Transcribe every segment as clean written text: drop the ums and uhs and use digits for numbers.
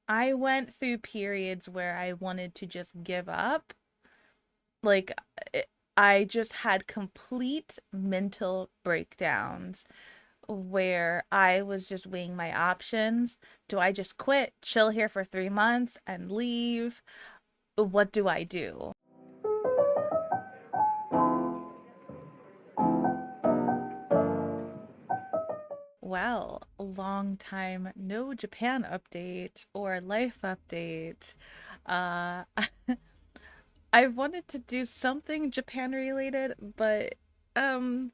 I went through periods where I wanted to just give up. Like, I I just had complete mental breakdowns where I was just weighing my options. Do I just quit, chill here for 3 months, and leave? What do I do? Well, long time no Japan update or life update. Uh, I wanted to do something Japan related, but um,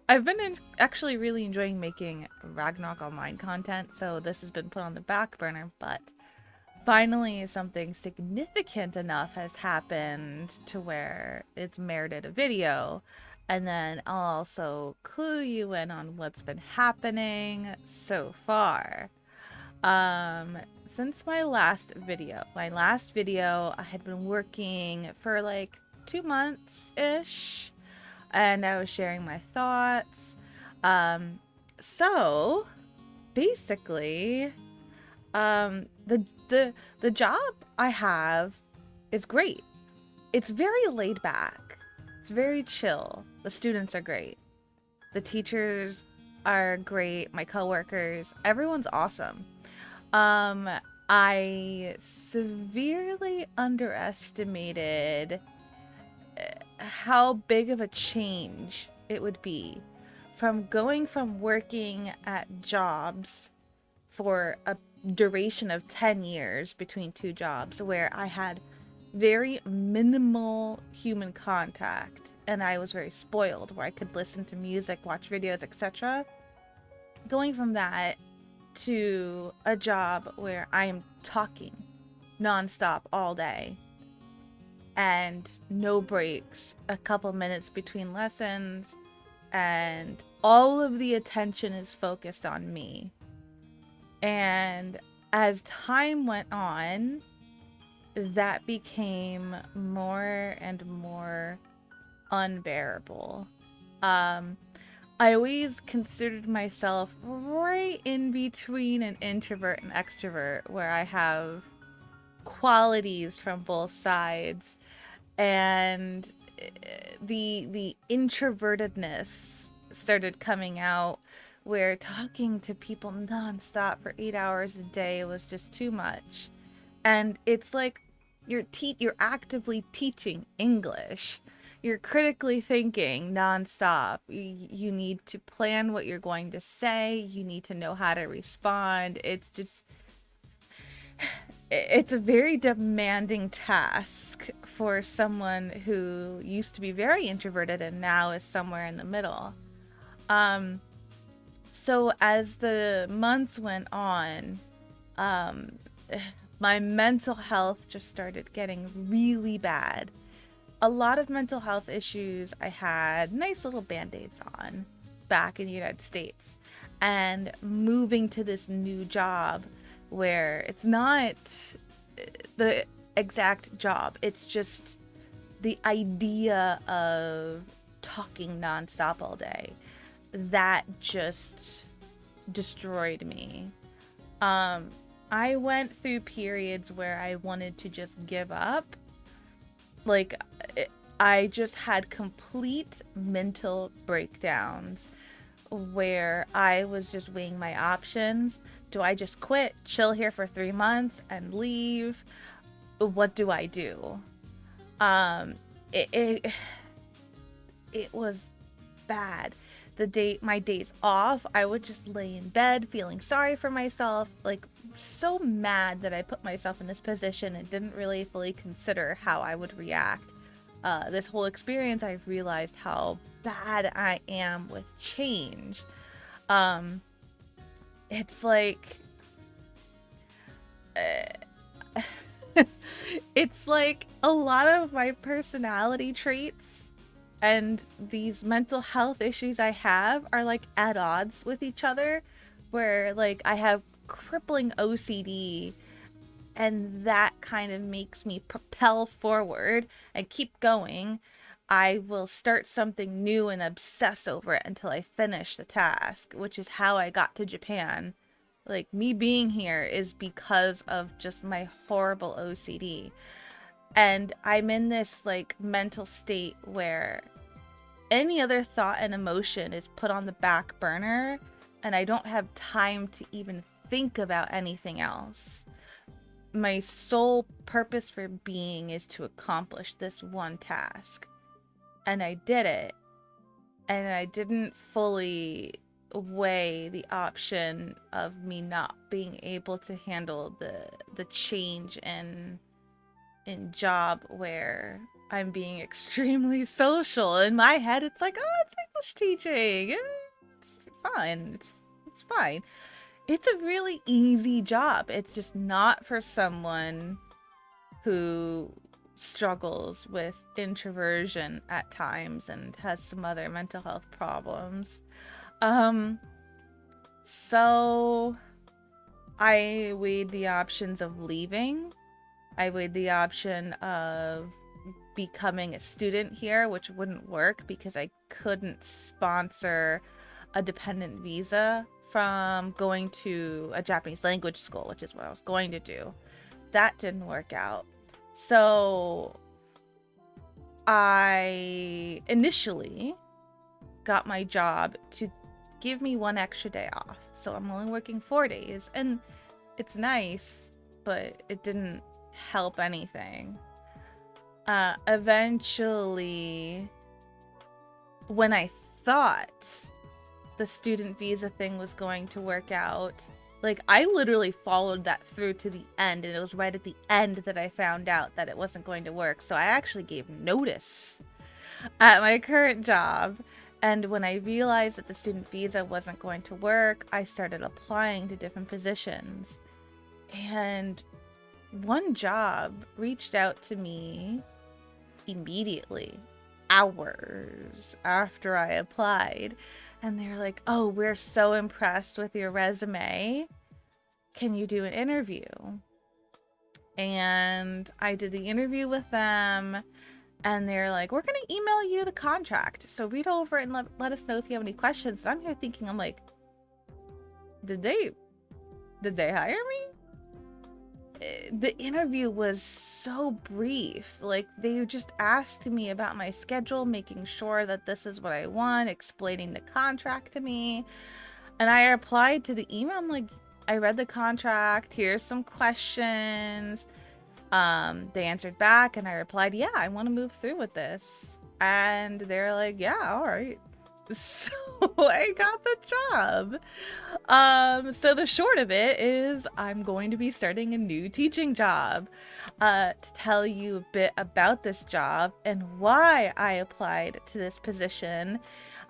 I've been actually really enjoying making Ragnarok Online content, so this has been put on the back burner, but finally something significant enough has happened to where it's merited a video. And then I'll also clue you in on what's been happening so far. Um, since my last video, I had been working for like 2 months ish, and I was sharing my thoughts. Um, so basically, um, the the job I have is great. It's very laid back. It's very chill. The students are great. The teachers are great. My coworkers, everyone's awesome. Um, I severely underestimated how big of a change it would be from going from working at jobs for a duration of 10 years between two jobs where I had very minimal human contact and I was very spoiled where I could listen to music, watch videos, etc. Going from that to a job where I am talking nonstop all day and no breaks, a couple minutes between lessons, and all of the attention is focused on me. And as time went on, that became more and more unbearable. Um, I always considered myself right in between an introvert and extrovert, where I have qualities from both sides, and the introvertedness started coming out, where talking to people nonstop for 8 hours a day was just too much. And it's like you're actively teaching English. You're critically thinking nonstop. You need to plan what you're going to say. You need to know how to respond. It's a very demanding task for someone who used to be very introverted and now is somewhere in the middle. Um, so as the months went on, um, my mental health just started getting really bad. A lot of mental health issues I had nice little band-aids on back in the United States. And moving to this new job where it's not the exact job, it's just the idea of talking nonstop all day. That just destroyed me. Um, I went through periods where I wanted to just give up. Like, I just had complete mental breakdowns where I was just weighing my options. Do I just quit, chill here for 3 months, and leave? What do I do? Um, it, it, it was bad. My days off, I would just lay in bed feeling sorry for myself, like so mad that I put myself in this position and didn't really fully consider how I would react. This whole experience, I've realized how bad I am with change. Um, it's like, it's like a lot of my personality traits and these mental health issues I have are like at odds with each other, where like I have crippling OCD, and that kind of makes me propel forward and keep going. I will start something new and obsess over it until I finish the task, which is how I got to Japan. Like, me being here is because of just my horrible OCD. And I'm in this like mental state where any other thought and emotion is put on the back burner, and I don't have time to even think about anything else. My sole purpose for being is to accomplish this one task. And I did it. And I didn't fully weigh the option of me not being able to handle the change in job where I'm being extremely social. In my head, it's like, oh, it's English teaching. It's fine. It's fine. It's a really easy job. It's just not for someone who struggles with introversion at times and has some other mental health problems. Um, so I weighed the options of leaving. I weighed the option of becoming a student here, which wouldn't work because I couldn't sponsor a dependent visa from going to a Japanese language school, which is what I was going to do. That didn't work out. So I initially got my job to give me one extra day off. So I'm only working 4 days, and it's nice, but it didn't help anything. Eventually, when I thought the student visa thing was going to work out, like, I literally followed that through to the end, and it was right at the end that I found out that it wasn't going to work. So I actually gave notice at my current job. And when I realized that the student visa wasn't going to work, I started applying to different positions. And one job reached out to me immediately, hours after I applied. And they're like, oh, we're so impressed with your resume. Can you do an interview? And I did the interview with them. And they're like, we're going to email you the contract. So read over it and let us know if you have any questions. And I'm here thinking, I'm like, did they hire me? The interview was so brief. Like, they just asked me about my schedule, making sure that this is what I want, explaining the contract to me. And I replied to the email. I'm like, I read the contract. Here's some questions. They answered back, and I replied, yeah, I want to move through with this. And they're like, yeah, all right. So I got the job. So the short of it is I'm going to be starting a new teaching job. To tell you a bit about this job and why I applied to this position.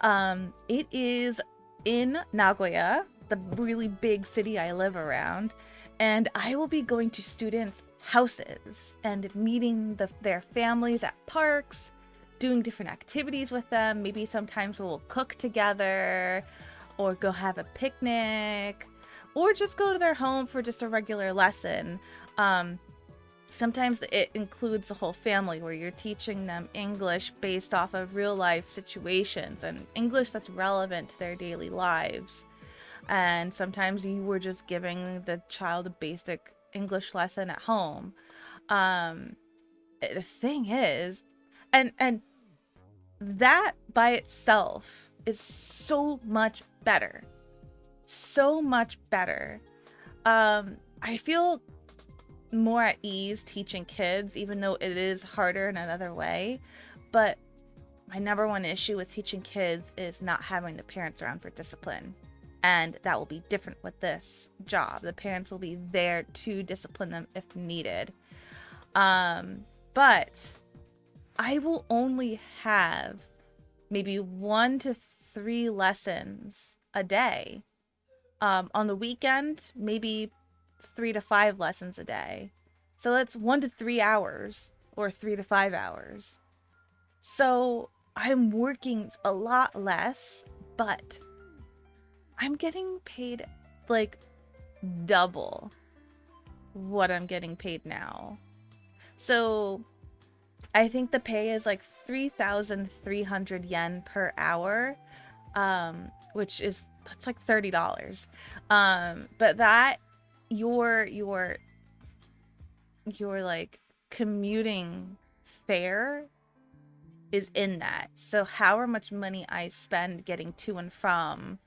It is in Nagoya, the really big city I live around, and I will be going to students' houses and meeting their families at parks, doing different activities with them. Maybe sometimes we'll cook together or go have a picnic or just go to their home for just a regular lesson. Sometimes it includes the whole family where you're teaching them English based off of real life situations and English that's relevant to their daily lives. And sometimes you were just giving the child a basic English lesson at home. The thing is, and that by itself is so much better. So much better. I feel more at ease teaching kids, even though it is harder in another way. But my number one issue with teaching kids is not having the parents around for discipline. And that will be different with this job. The parents will be there to discipline them if needed. But I will only have maybe 1 to 3 lessons a day. On the weekend, maybe 3 to 5 lessons a day. So that's 1 to 3 hours or 3 to 5 hours. So I'm working a lot less, but I'm getting paid like double what I'm getting paid now. So I think the pay is like 3,300 yen per hour, which is that's like $30. But that your your your like commuting fare is in that. So however much money I spend getting to and from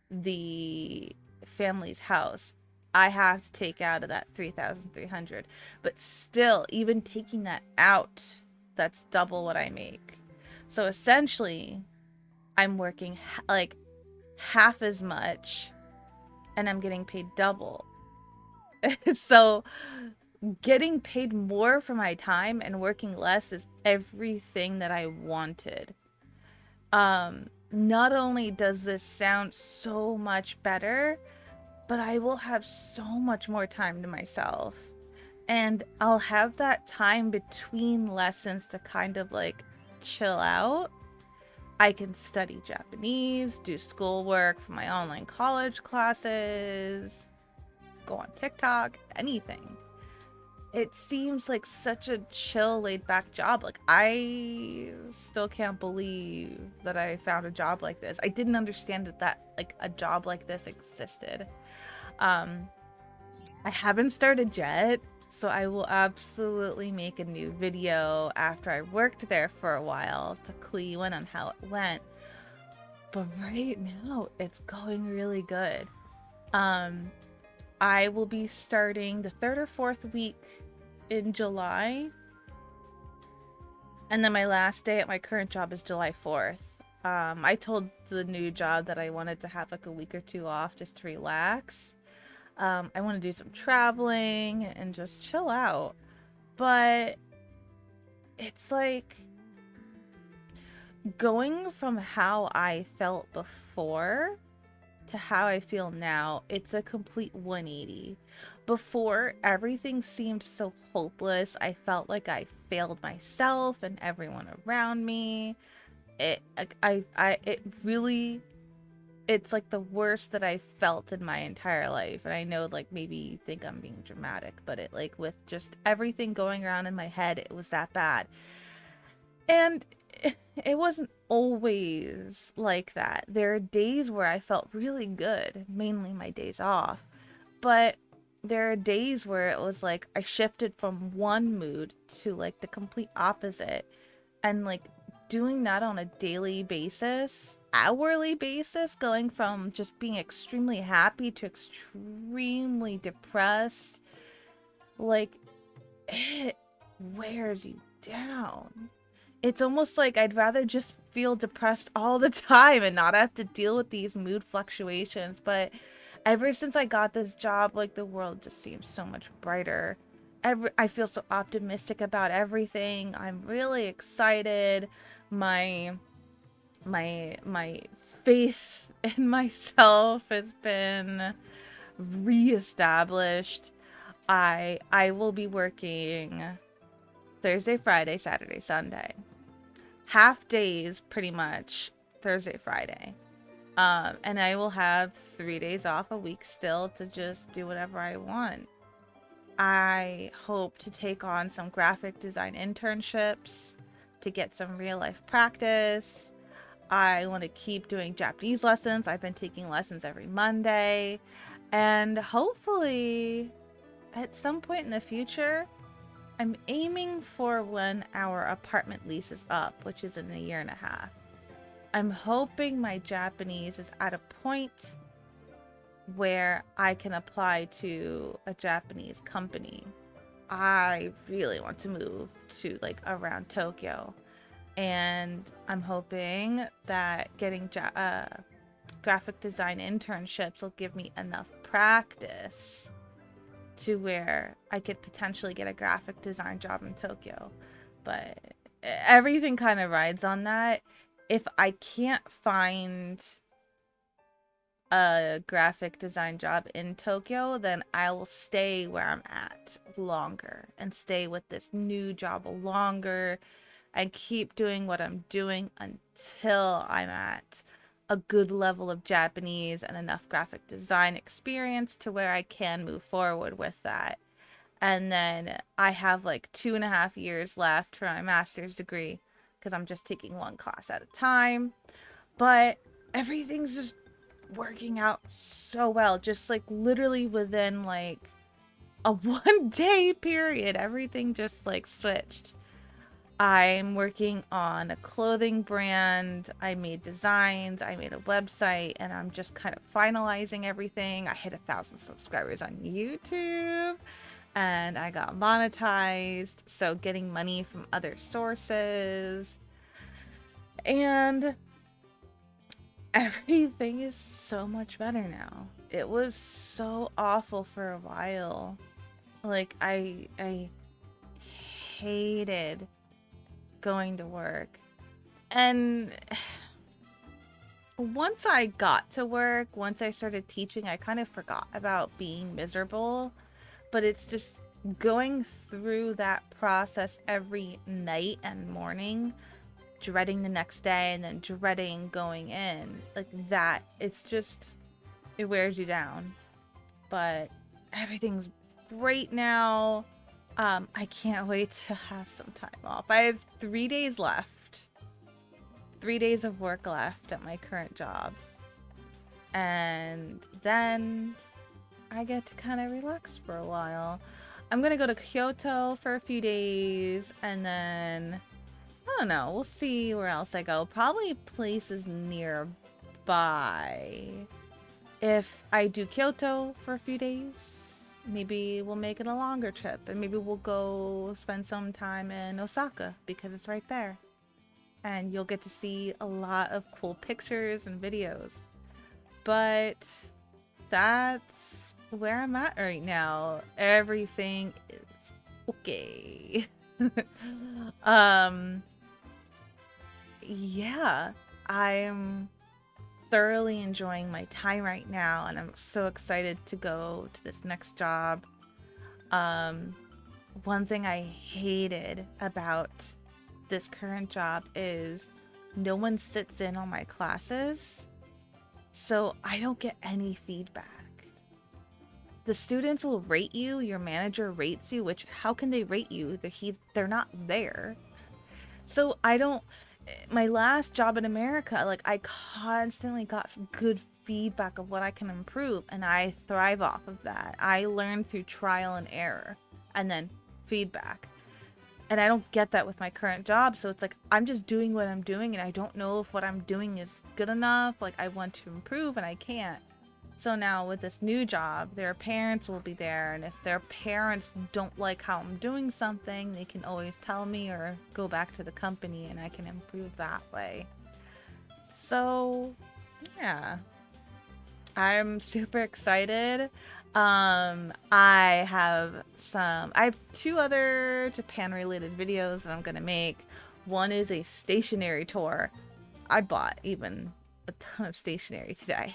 the family's house, I have to take out of that 3,300. But still, even taking that out, that's double what I make. So essentially, I'm working like half as much and I'm getting paid double. So getting paid more for my time and working less is everything that I wanted. Not only does this sound so much better, but I will have so much more time to myself. And I'll have that time between lessons to kind of like chill out. I can study Japanese, do schoolwork for my online college classes, go on TikTok, anything. It seems like such a chill, laid back job. Like, I still can't believe that I found a job like this. I didn't understand that like a job like this existed. Um, I haven't started yet, so I will absolutely make a new video after I worked there for a while to clue you in on how it went. But right now, it's going really good. Um, I will be starting the third or fourth week in July, and then my last day at my current job is July 4th. I told the new job that I wanted to have like a week or two off just to relax. I want to do some traveling and just chill out. But it's like going from how I felt before to how I feel now, it's a complete 180. Before, everything seemed so hopeless. I felt like I failed myself and everyone around me. It really, it's like the worst that I felt in my entire life. And I know, like, maybe you think I'm being dramatic, but it, like, with just everything going around in my head, it was that bad. And it wasn't always like that. There are days where I felt really good, mainly my days off. But there are days where it was like I shifted from one mood to like the complete opposite. And like doing that on a daily basis, hourly basis, going from just being extremely happy to extremely depressed, like it wears you down. It's almost like I'd rather just feel depressed all the time and not have to deal with these mood fluctuations. But ever since I got this job, like the world just seems so much brighter. I feel so optimistic about everything. I'm really excited. My my faith in myself has been reestablished. I will be working Thursday, Friday, Saturday, Sunday. Half days pretty much Thursday, Friday. And I will have 3 days off a week still to just do whatever I want. I hope to take on some graphic design internships to get some real life practice. I want to keep doing Japanese lessons. I've been taking lessons every Monday. And hopefully, at some point in the future, I'm aiming for when our apartment lease is up, which is in a year and a half. I'm hoping my Japanese is at a point where I can apply to a Japanese company. I really want to move to like around Tokyo, and I'm hoping that getting graphic design internships will give me enough practice to where I could potentially get a graphic design job in Tokyo. But everything kind of rides on that. If I can't find a graphic design job in Tokyo, then I will stay where I'm at longer and stay with this new job longer and keep doing what I'm doing until I'm at a good level of Japanese and enough graphic design experience to where I can move forward with that. And then I have like 2.5 years left for my master's degree because I'm just taking one class at a time. But everything's just working out so well. Just like literally within like a 1 day period, everything just like switched. I'm working on a clothing brand. I made designs, I made a website, and I'm just kind of finalizing everything. I hit 1,000 subscribers on YouTube and I got monetized. So getting money from other sources. And everything is so much better now. It was so awful for a while. Like I hated going to work. And once I got to work, once I started teaching, I kind of forgot about being miserable. But it's just going through that process every night and morning, dreading the next day and then dreading going in. Like that, it's just, it wears you down. But everything's great now. I can't wait to have some time off. I have 3 days left. 3 days of work left at my current job. And then I get to kind of relax for a while. I'm gonna go to Kyoto for a few days, and then I don't know, we'll see where else I go. Probably places nearby. If I do Kyoto for a few days, maybe we'll make it a longer trip, and maybe we'll go spend some time in Osaka because it's right there. And you'll get to see a lot of cool pictures and videos. But that's where I'm at right now. Everything is okay. Yeah, I'm thoroughly enjoying my time right now, and I'm so excited to go to this next job. One thing I hated about this current job is no one sits in on my classes, so I don't get any feedback. The students will rate you, your manager rates you, which how can they rate you? They're not there. So I don't, my last job in America, like I constantly got good feedback of what I can improve, and I thrive off of that. I learn through trial and error and then feedback. And I don't get that with my current job, so it's like I'm just doing what I'm doing and I don't know if what I'm doing is good enough. Like I want to improve and I can't. So now with this new job, their parents will be there, and if their parents don't like how I'm doing something, they can always tell me or go back to the company and I can improve that way. So, yeah. I'm super excited. I have 2 other Japan related videos that I'm gonna make. One is a stationery tour. I bought even a ton of stationery today.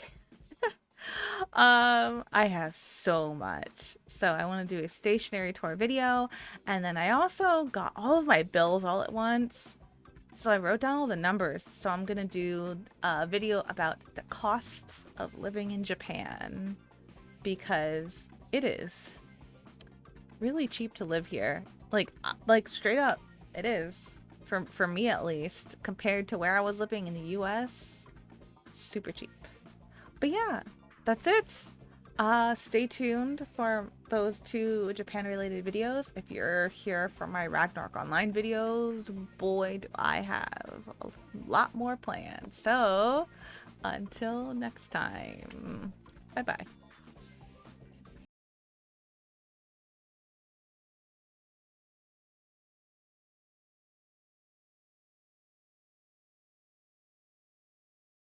I have so much. So I want to do a stationery tour video, and then I also got all of my bills all at once. So I wrote down all the numbers. So I'm gonna do a video about the cost of living in Japan, because it is really cheap to live here. Like straight up, it is for me at least, compared to where I was living in the US. Super cheap. But yeah, that's it. Stay tuned for those 2 Japan related videos. If you're here for my Ragnarok Online videos, boy do I have a lot more planned. So until next time, bye bye.